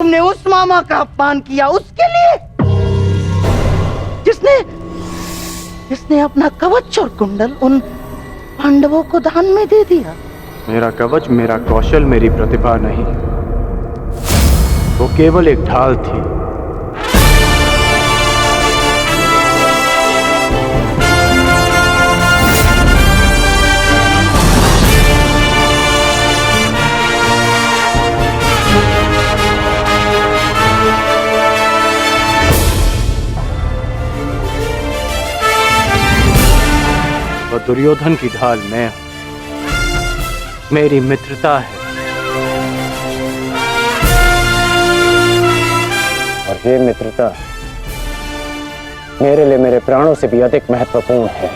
तुमने उस मामा का अपमान किया उसके लिए जिसने अपना कवच और कुंडल उन पांडवों को दान में दे दिया। मेरा कवच, मेरा कौशल, मेरी प्रतिभा नहीं, वो केवल एक ढाल थी। वो दुर्योधन की ढाल मैं हूं, मेरी मित्रता है। और ये मित्रता मेरे लिए मेरे प्राणों से भी अधिक महत्वपूर्ण है।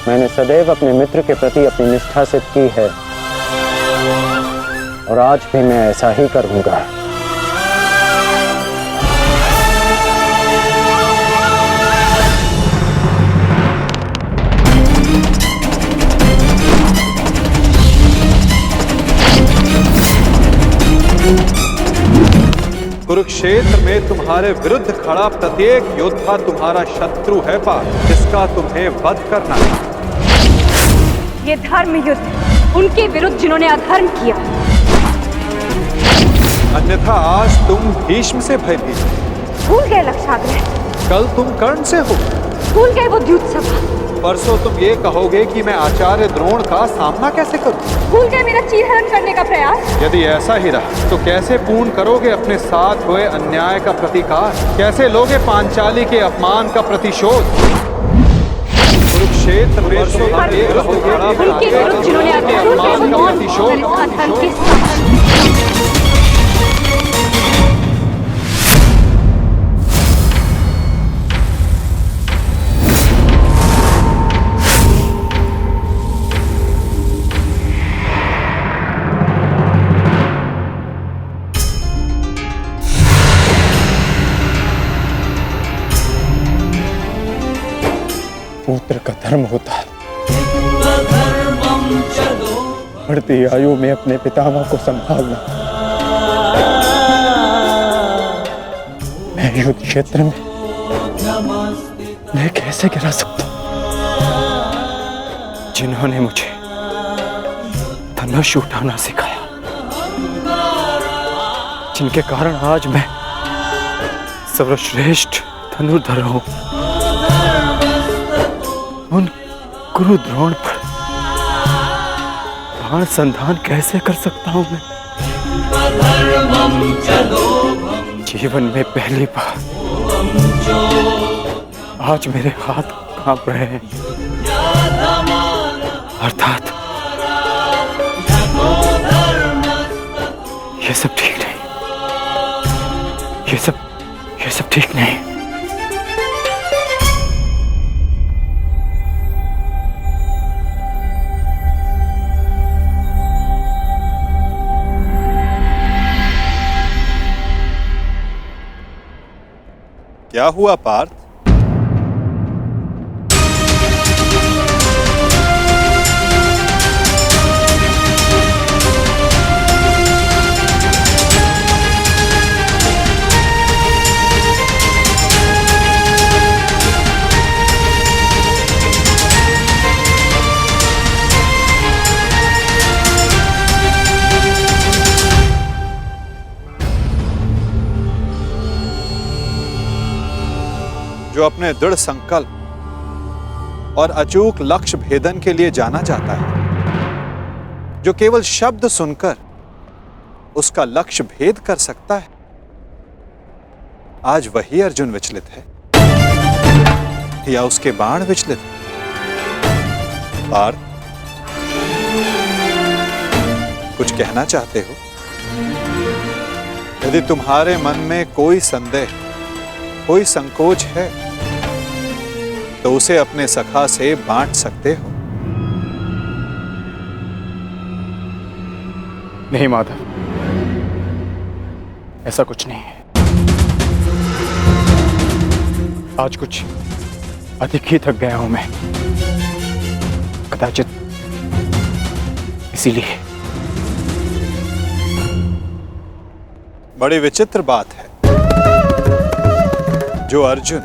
मैंने सदैव अपने मित्र के प्रति अपनी निष्ठा सिद्ध की है और आज भी मैं ऐसा ही करूंगा। कुरुक्षेत्र में तुम्हारे विरुद्ध खड़ा प्रत्येक योद्धा तुम्हारा शत्रु है पार्थ, जिसका तुम्हें वध करना है। ये धर्म युद्ध उनके विरुद्ध जिन्होंने अधर्म किया। अन्यथा आज तुम भीष्म से भयभीत, भूल गए लक्षाग्रह, कल तुम कर्ण से हो, भूल गए वो द्यूत सभा, परसों तुम ये कहोगे कि मैं आचार्य द्रोण का सामना कैसे करूं। भूल गए मेरा चीरहरण करने का प्रयास। यदि ऐसा ही रहा तो कैसे पूर्ण करोगे अपने साथ हुए अन्याय का प्रतिकार, कैसे लोगे पांचाली के अपमान का प्रतिशोध। कुरुक्षेत्र में तुम ये कहोगे उनके विरुद्ध जिन्होंने अपमान का प्रतिशोध। पुत्र का धर्म होता है बढ़ती आयु में अपने पितामह को संभालना। मैं युद्ध क्षेत्र में मैं कैसे गिरा सकता हूं? जिन्होंने मुझे धनुष उठाना सिखाया, जिनके कारण आज मैं सर्वश्रेष्ठ धनुर्धर हूं, उन गुरु द्रोण पर बाण संधान कैसे कर सकता हूं मैं? जीवन में पहली बार आज मेरे हाथ कांप रहे हैं, अर्थात ये सब ठीक नहीं, ये सब ठीक नहीं। क्या हुआ पार्थ? जो अपने दृढ़ संकल्प और अचूक लक्ष्य भेदन के लिए जाना जाता है, जो केवल शब्द सुनकर उसका लक्ष्य भेद कर सकता है, आज वही अर्जुन विचलित है या उसके बाण विचलित है। पार्थ, कुछ कहना चाहते हो? यदि तुम्हारे मन में कोई संदेह, कोई संकोच है तो उसे अपने सखा से बांट सकते हो। नहीं माधव, ऐसा कुछ नहीं है। आज कुछ अधिक ही थक गया हूं मैं, कदाचित इसीलिए। बड़ी विचित्र बात है, जो अर्जुन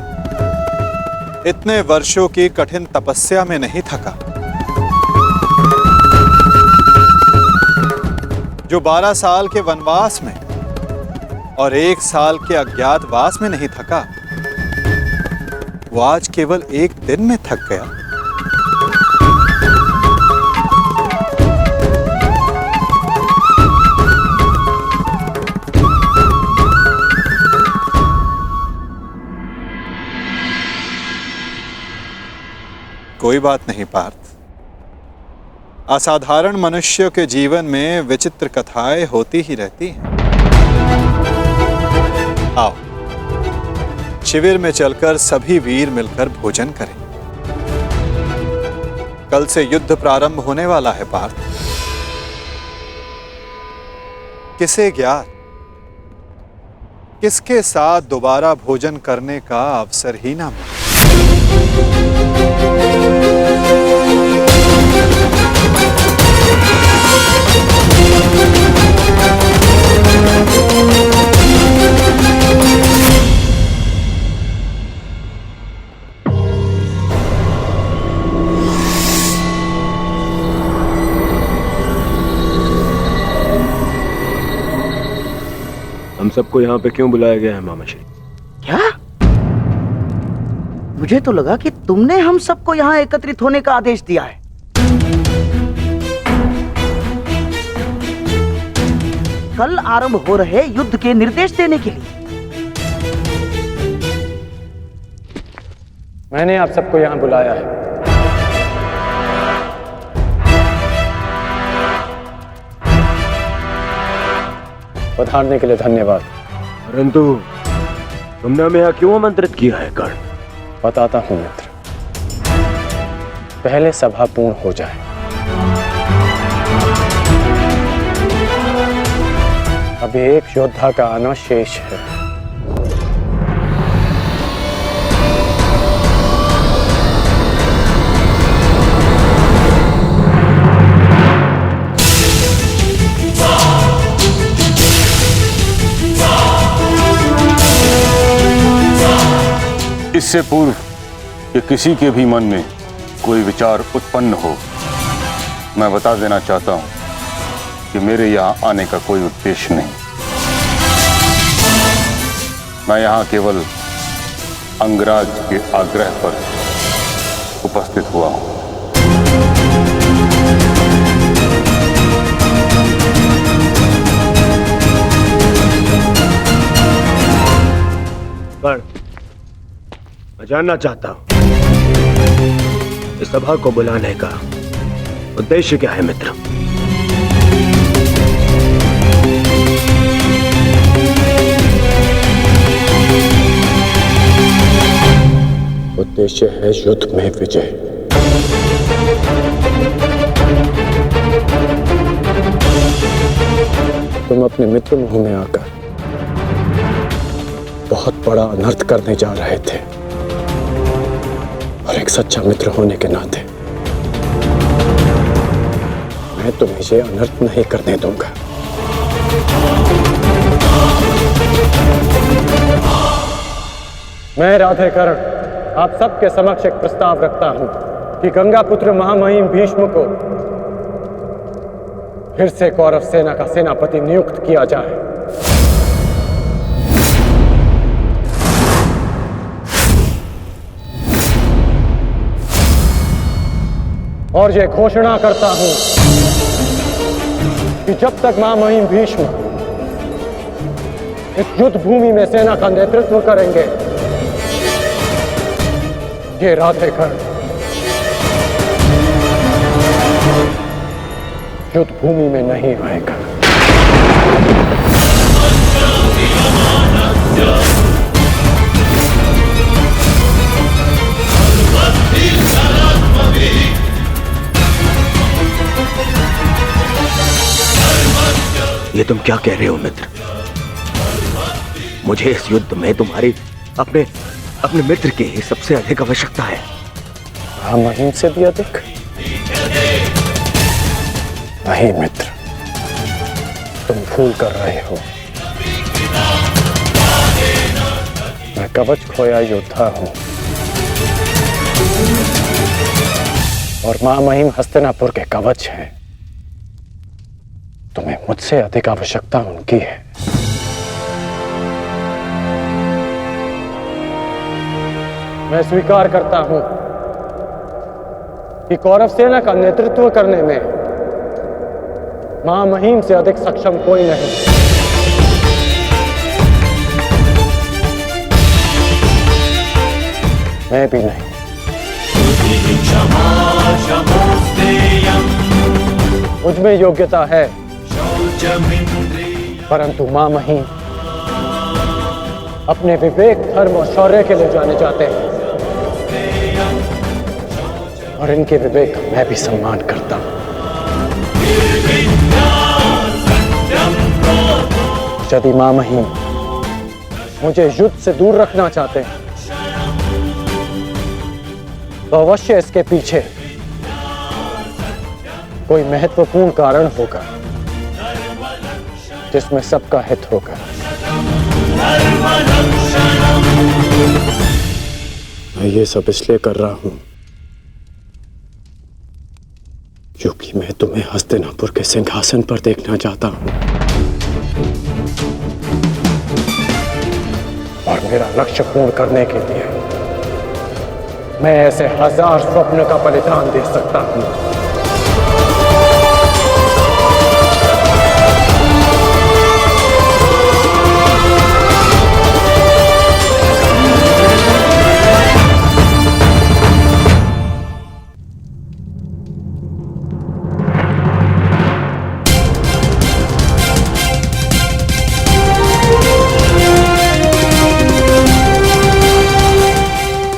इतने वर्षों की कठिन तपस्या में नहीं थका, जो 12 साल के वनवास में और 1 साल के अज्ञातवास में नहीं थका, वो आज केवल 1 दिन में थक गया। कोई बात नहीं पार्थ, असाधारण मनुष्यों के जीवन में विचित्र कथाएं होती ही रहती हैं। आओ शिविर में चलकर सभी वीर मिलकर भोजन करें। कल से युद्ध प्रारंभ होने वाला है पार्थ। किसे ज्ञात किसके साथ दोबारा भोजन करने का अवसर ही ना मिले। हम सबको यहाँ पे क्यों बुलाया गया है मामाश्री? क्या? मुझे तो लगा कि तुमने हम सबको यहाँ एकत्रित होने का आदेश दिया है। कल आरंभ हो रहे युद्ध के निर्देश देने के लिए। मैंने आप सबको यहाँ बुलाया है। पधारने के लिए धन्यवाद। परंतु तुमने हमें यहाँ क्यों आमंत्रित किया है कर्ण? बताता हूं मित्र, पहले सभा पूर्ण हो जाए। अभी एक योद्धा का आना शेष है। इससे पूर्व कि किसी के भी मन में कोई विचार उत्पन्न हो, मैं बता देना चाहता हूं कि मेरे यहाँ आने का कोई उद्देश्य नहीं। मैं यहाँ केवल अंगराज के आग्रह पर उपस्थित हुआ हूं। कर्ण, मैं जानना चाहता हूं इस सभा को बुलाने का उद्देश्य क्या है मित्र? उद्देश्य है युद्ध में विजय। तुम अपने मित्र मुंह में आकर बहुत बड़ा अनर्थ करने जा रहे थे, और एक सच्चा मित्र होने के नाते मैं तुम्हें ये अनर्थ नहीं करने दूंगा। मैं राधेकर्ण आप सबके समक्ष एक प्रस्ताव रखता हूं कि गंगा पुत्र महामहिम भीष्म को फिर से कौरव सेना का सेनापति नियुक्त किया जाए। और ये घोषणा करता हूं कि जब तक महामहिम भीष्म इस युद्ध भूमि में सेना का नेतृत्व करेंगे, ये राधेकर्ण युद्ध भूमि में नहीं आएगा। ये तुम क्या कह रहे हो मित्र? मुझे इस युद्ध में तुम्हारी अपने मित्र की ही सबसे अधिक आवश्यकता है। महामहिम से भी अधिक? नहीं मित्र, तुम भूल कर रहे हो। कवच खोया योद्धा हूं और मां महिम हस्तिनापुर के कवच हैं। तुम्हें मुझसे अधिक आवश्यकता उनकी है। मैं स्वीकार करता हूं कि कौरव सेना का नेतृत्व करने में मां महिम से अधिक सक्षम कोई नहीं। मैं भी नहीं। मुझ में योग्यता है, परंतु मां महिम अपने विवेक, धर्म और शौर्य के लिए जाने जाते हैं और इनके विवेक का मैं भी सम्मान करता हूं। यदि मां महिम मुझे युद्ध से दूर रखना चाहते हैं तो अवश्य इसके पीछे कोई महत्वपूर्ण कारण होगा जिसमें सबका हित होगा। मैं ये सब इसलिए कर रहा हूं क्योंकि मैं तुम्हें हस्तिनापुर के सिंहासन पर देखना चाहता हूं और मेरा लक्ष्य पूर्ण करने के लिए मैं ऐसे 1000 स्वप्न का बलिदान दे सकता हूं।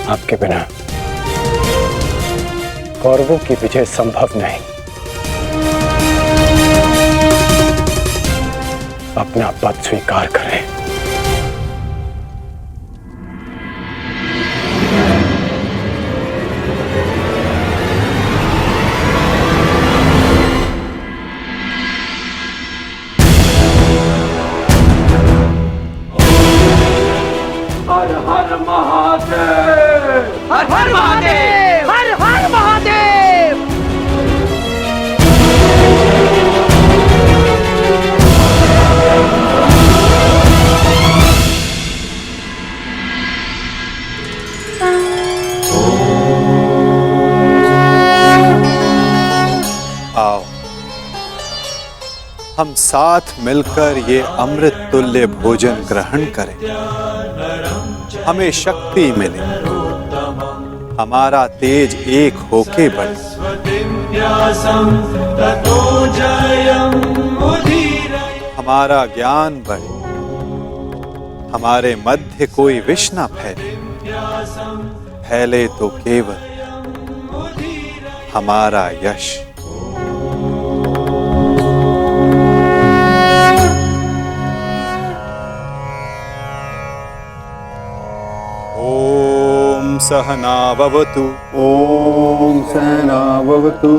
आपके बिना कौरवों की विजय संभव नहीं। अपना पद स्वीकार करें। हर हर महादेव, हर हर महादेव, हर हर महादेव। आओ हम साथ मिलकर ये अमृत तुल्य भोजन ग्रहण करें, हमें शक्ति मिले, हमारा तेज एक होके बढ़े। हमारा ज्ञान बढ़े, हमारे मध्य कोई विष न फैले, फैले तो केवल हमारा यश। सहना भवतु। ओम सहना भवतु।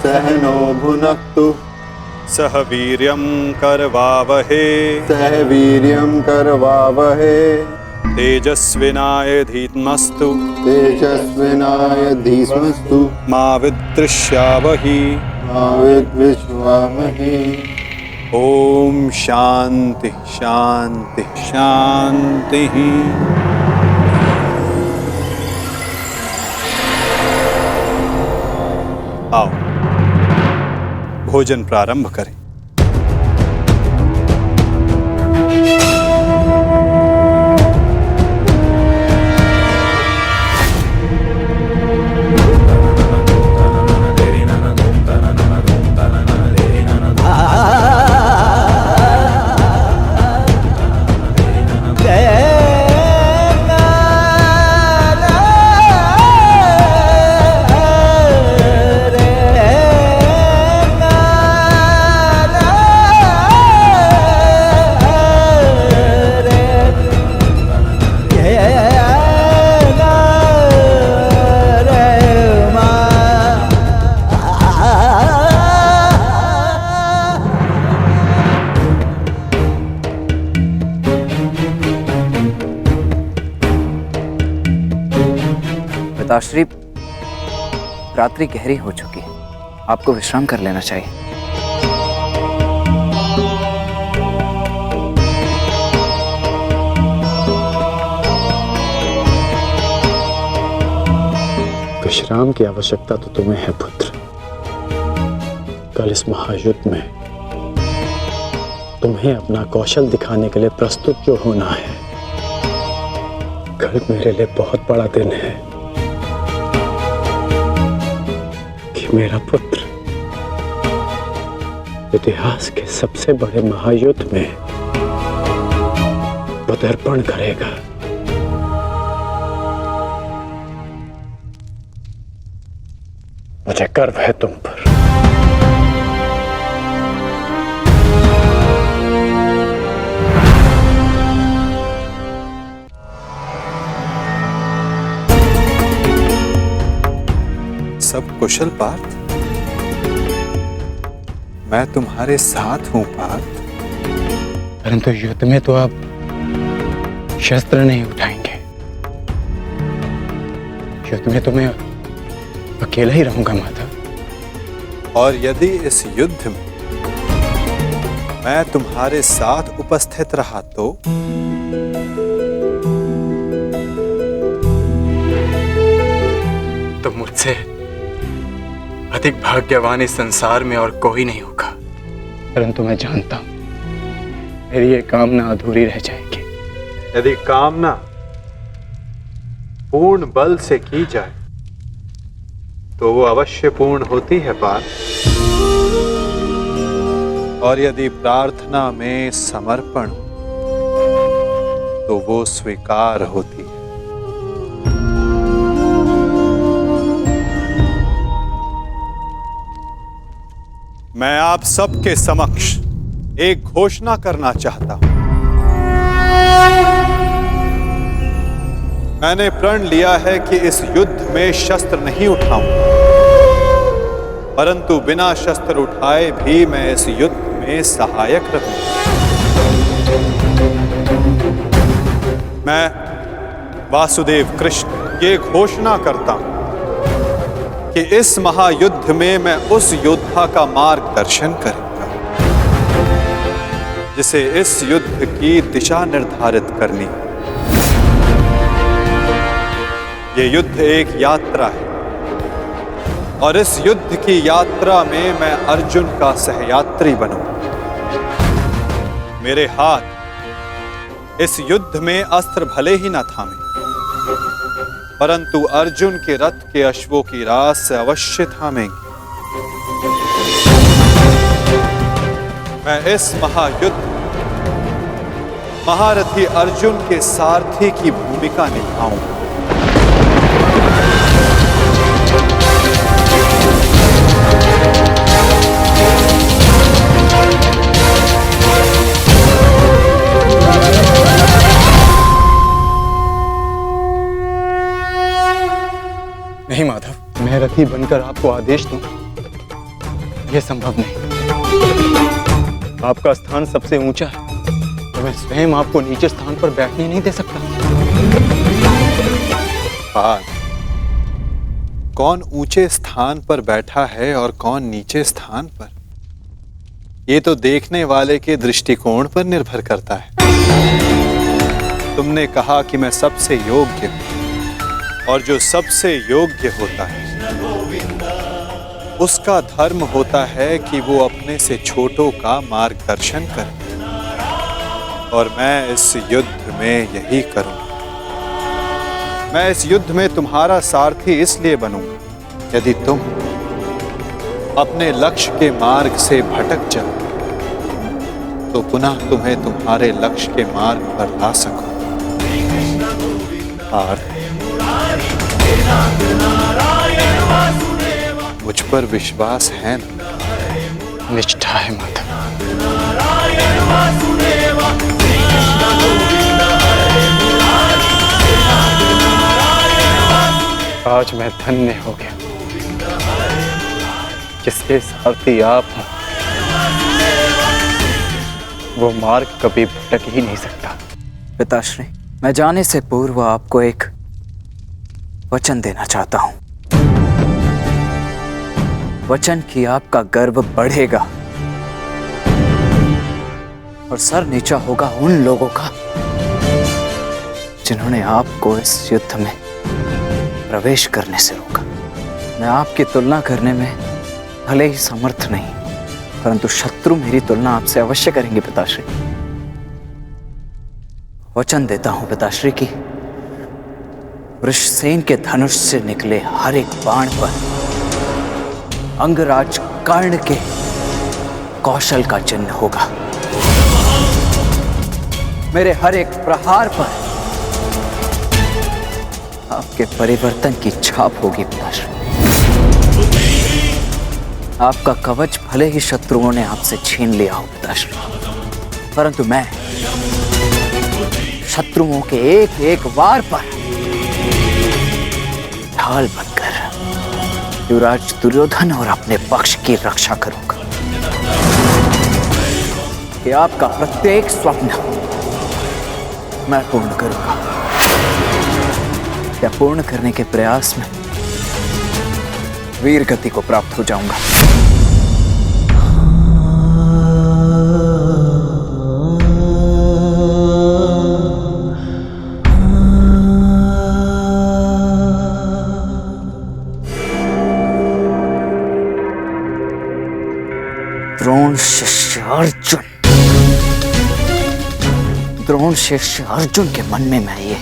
सहनो भुनक्तु। सह वीर्यं करवावहे। सह वीर्यं करवावहे। तेजस्विनाय धीमस्तु। तेजस्विनाय धीमस्तु। मा विद्विषावहि। मा विद्विषावहि। ओम शांति शांति शांति। आओ भोजन प्रारंभ करें। पिताश्री, रात्रि गहरी हो चुकी है, आपको विश्राम कर लेना चाहिए। विश्राम की आवश्यकता तो तुम्हें है पुत्र। कल इस महायुद्ध में तुम्हें अपना कौशल दिखाने के लिए प्रस्तुत जो होना है। कल मेरे लिए बहुत बड़ा दिन है कि मेरा पुत्र इतिहास के सबसे बड़े महायुद्ध में पदार्पण करेगा। मुझे गर्व है तुम पर। सब कुशल पार्थ? मैं तुम्हारे साथ हूं पार्थ। परंतु युद्ध में तो आप शस्त्र नहीं उठाएंगे। युद्ध में तो मैं अकेला ही रहूंगा माता। और यदि इस युद्ध में मैं तुम्हारे साथ उपस्थित रहा तो मुझसे अधिक भाग्यवान इस संसार में और कोई नहीं होगा। परंतु मैं जानता हूं मेरी ये कामना अधूरी रह जाएगी। यदि कामना पूर्ण बल से की जाए तो वो अवश्य पूर्ण होती है पार्थ। और यदि प्रार्थना में समर्पण तो वो स्वीकार होती है। मैं आप सबके समक्ष एक घोषणा करना चाहता हूं। मैंने प्रण लिया है कि इस युद्ध में शस्त्र नहीं उठाऊंगा, परंतु बिना शस्त्र उठाए भी मैं इस युद्ध में सहायक रहूंगा। मैं वासुदेव कृष्ण ये घोषणा करता हूं कि इस महायुद्ध में मैं उस योद्धा का मार्गदर्शन करूंगा जिसे इस युद्ध की दिशा निर्धारित करनी है। ये युद्ध एक यात्रा है और इस युद्ध की यात्रा में मैं अर्जुन का सहयात्री बनूंगा। मेरे हाथ इस युद्ध में अस्त्र भले ही न थामे, परंतु अर्जुन के रथ के अश्वों की रास से अवश्य थामेंगे। मैं इस महायुद्ध महारथी अर्जुन के सारथी की भूमिका निभाऊंगा। नहीं माधव, मैं रथी बनकर आपको आदेश दूं, यह संभव नहीं। आपका स्थान सबसे ऊंचा है, तो मैं स्वयं आपको नीचे स्थान पर बैठने नहीं दे सकता। कौन ऊंचे स्थान पर बैठा है और कौन नीचे स्थान पर, ये तो देखने वाले के दृष्टिकोण पर निर्भर करता है। तुमने कहा कि मैं सबसे योग्य हूं, और जो सबसे योग्य होता है उसका धर्म होता है कि वो अपने से छोटों का मार्गदर्शन करे, और मैं इस युद्ध में यही करूंगा। मैं इस युद्ध में तुम्हारा सारथी इसलिए बनूंगा यदि तुम अपने लक्ष्य के मार्ग से भटक जाओ तो पुनः तुम्हें तुम्हारे लक्ष्य के मार्ग पर ला सकूं। मुझ पर विश्वास है ना? निष्ठा है माधव। आज मैं धन्य हो गया जिसके सारथी आप हैं। वो मार्ग कभी भटक ही नहीं सकता। पिताश्री, मैं जाने से पूर्व आपको एक वचन देना चाहता हूं, वचन कि आपका गर्व बढ़ेगा और सर नीचा होगा उन लोगों का जिन्होंने आपको इस युद्ध में प्रवेश करने से रोका। मैं आपकी तुलना करने में भले ही समर्थ नहीं, परंतु शत्रु मेरी तुलना आपसे अवश्य करेंगे पिताश्री। वचन देता हूं पिताश्री की वृषसेन के धनुष से निकले हर एक बाण पर अंगराज कर्ण के कौशल का चिन्ह होगा। मेरे हर एक प्रहार पर आपके परिवर्तन की छाप होगी पिताश्री। आपका कवच भले ही शत्रुओं ने आपसे छीन लिया हो पिताश्री, परंतु मैं शत्रुओं के एक एक वार पर ढाल बनकर युवराज दुर्योधन और अपने पक्ष की रक्षा करूंगा कि आपका प्रत्येक स्वप्न मैं पूर्ण करूंगा। या पूर्ण करने के प्रयास में वीर गति को प्राप्त हो जाऊंगा। द्रोण शिष्य अर्जुन, द्रोण शिष्य अर्जुन के मन में मैं ये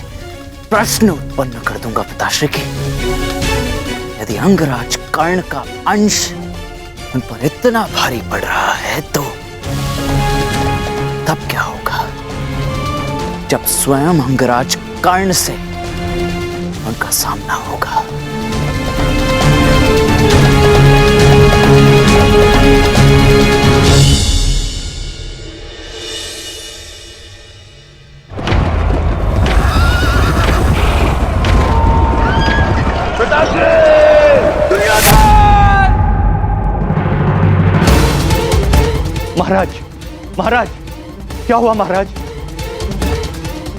प्रश्न उत्पन्न कर दूंगा पिताश्री की, यदि अंगराज कर्ण का अंश उन पर इतना भारी पड़ रहा है तो तब क्या होगा जब स्वयं अंगराज कर्ण से उनका सामना होगा। महाराज, महाराज, क्या हुआ महाराज?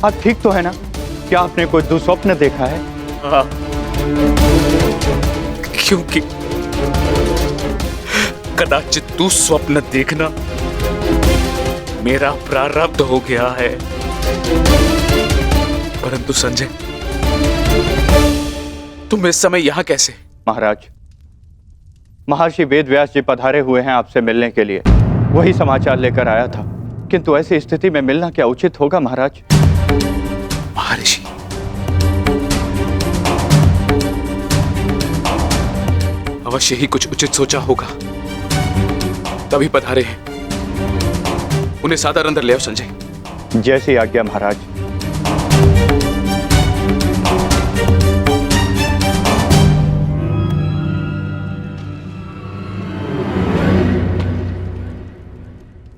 आप ठीक तो है ना? क्या आपने कोई दुस्वप्न देखा है? क्योंकि कदाचित दुस्वप्न देखना मेरा प्रारब्ध हो गया है। परंतु संजय, तुम इस समय यहां कैसे? महाराज, महर्षि वेदव्यास जी पधारे हुए हैं आपसे मिलने के लिए, वही समाचार लेकर आया था। किंतु ऐसी स्थिति में मिलना क्या उचित होगा महाराज? महर्षि, अवश्य ही कुछ उचित सोचा होगा, तभी पधारे हैं। उन्हें सादर अंदर ले आओ संजय। जैसी आज्ञा महाराज।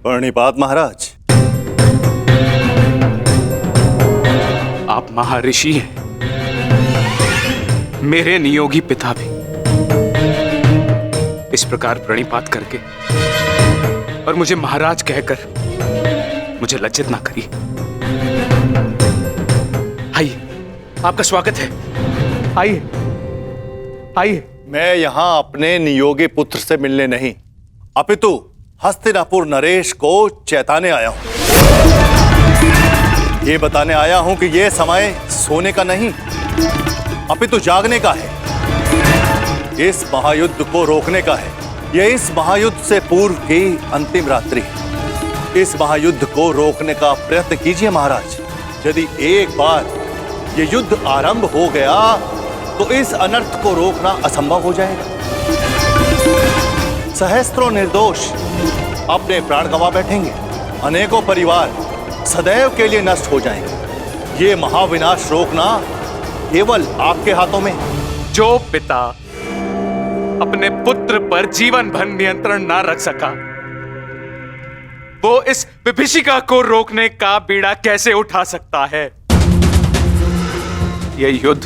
प्रणिपात महाराज। आप महर्षि हैं, मेरे नियोगी पिता भी। इस प्रकार प्रणिपात करके और मुझे महाराज कहकर मुझे लज्जित ना करिए। आइए, आपका स्वागत है। आइए, आइए। मैं यहां अपने नियोगी पुत्र से मिलने नहीं, अपितु हस्तिनापुर नरेश को चेताने आया हूं। ये बताने आया हूं कि यह समय सोने का नहीं, अपितु जागने का है। इस महायुद्ध को रोकने का है। यह इस महायुद्ध से पूर्व की अंतिम रात्रि है। इस महायुद्ध को रोकने का प्रयत्न कीजिए महाराज। यदि एक बार यह युद्ध आरंभ हो गया तो इस अनर्थ को रोकना असंभव हो जाएगा। सहस्त्रों निर्दोष अपने प्राण गंवा बैठेंगे, अनेकों परिवार सदैव के लिए नष्ट हो जाएंगे। ये महाविनाश रोकना केवल आपके हाथों में। जो पिता अपने पुत्र पर जीवन भर नियंत्रण ना रख सका, वो इस विभीषिका को रोकने का बीड़ा कैसे उठा सकता है? यह युद्ध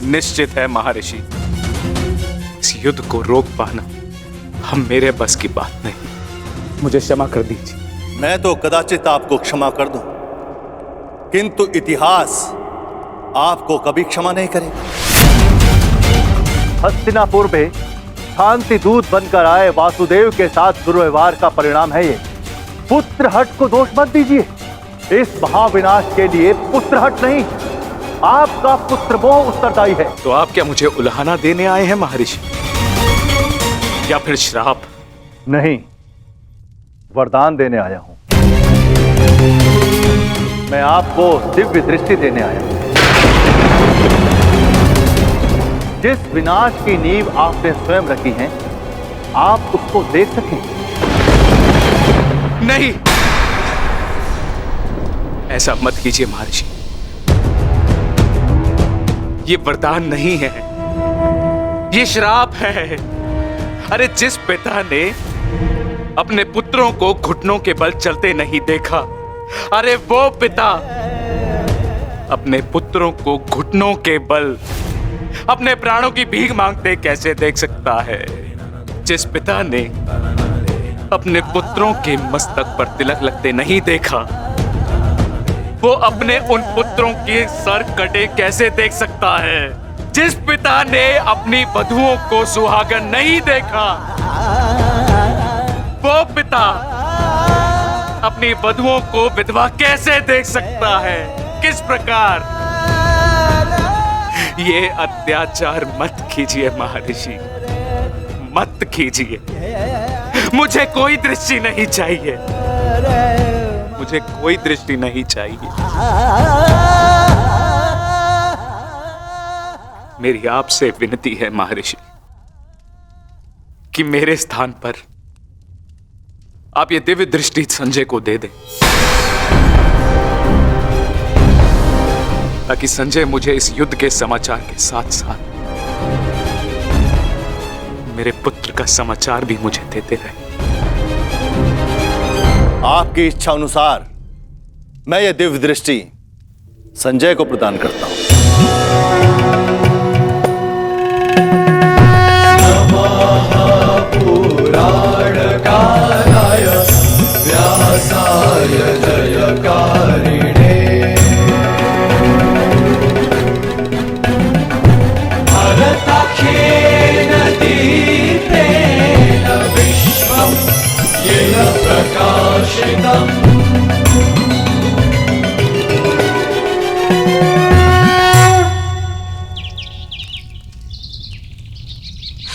निश्चित है महर्षि। इस युद्ध को रोक पाना हम मेरे बस की बात नहीं। मुझे क्षमा कर दीजिए। मैं तो कदाचित आपको क्षमा कर दूं, किंतु इतिहास आपको कभी क्षमा नहीं करेगा। हस्तिनापुर में शांति दूत बनकर आए वासुदेव के साथ दुर्व्यवहार का परिणाम है ये। पुत्रहट को दोष मत दीजिए। इस महाविनाश के लिए पुत्रहट नहीं, आपका पुत्रमोह उत्तरदायी है। तो आप क्या मुझे उल्हाना देने आए हैं महर्षि, या फिर श्राप? नहीं, वरदान देने आया हूं। मैं आपको दिव्य दृष्टि देने आया हूं। जिस विनाश की नींव आपने स्वयं रखी है, आप उसको देख सकें। नहीं, ऐसा मत कीजिए महर्षि। ये वरदान नहीं है, ये श्राप है। अरे जिस पिता ने अपने पुत्रों को घुटनों के बल चलते नहीं देखा, अरे वो पिता अपने पुत्रों को घुटनों के बल अपने प्राणों की भीख मांगते कैसे देख सकता है? जिस पिता ने अपने पुत्रों के मस्तक पर तिलक लगते नहीं देखा, वो अपने उन पुत्रों के सर कटे कैसे देख सकता है? जिस पिता ने अपनी वधुओं को सुहागन नहीं देखा, वो पिता अपनी वधुओं को विधवा कैसे देख सकता है? किस प्रकार? ये अत्याचार मत कीजिए महर्षि, मत कीजिए। मुझे कोई दृष्टि नहीं चाहिए, मुझे कोई दृष्टि नहीं चाहिए। मेरी आपसे विनती है महर्षि कि मेरे स्थान पर आप ये दिव्य दृष्टि संजय को दे दें, ताकि संजय मुझे इस युद्ध के समाचार के साथ साथ मेरे पुत्र का समाचार भी मुझे देते रहे। आपकी इच्छा अनुसार मैं ये दिव्य दृष्टि संजय को प्रदान करता हूं।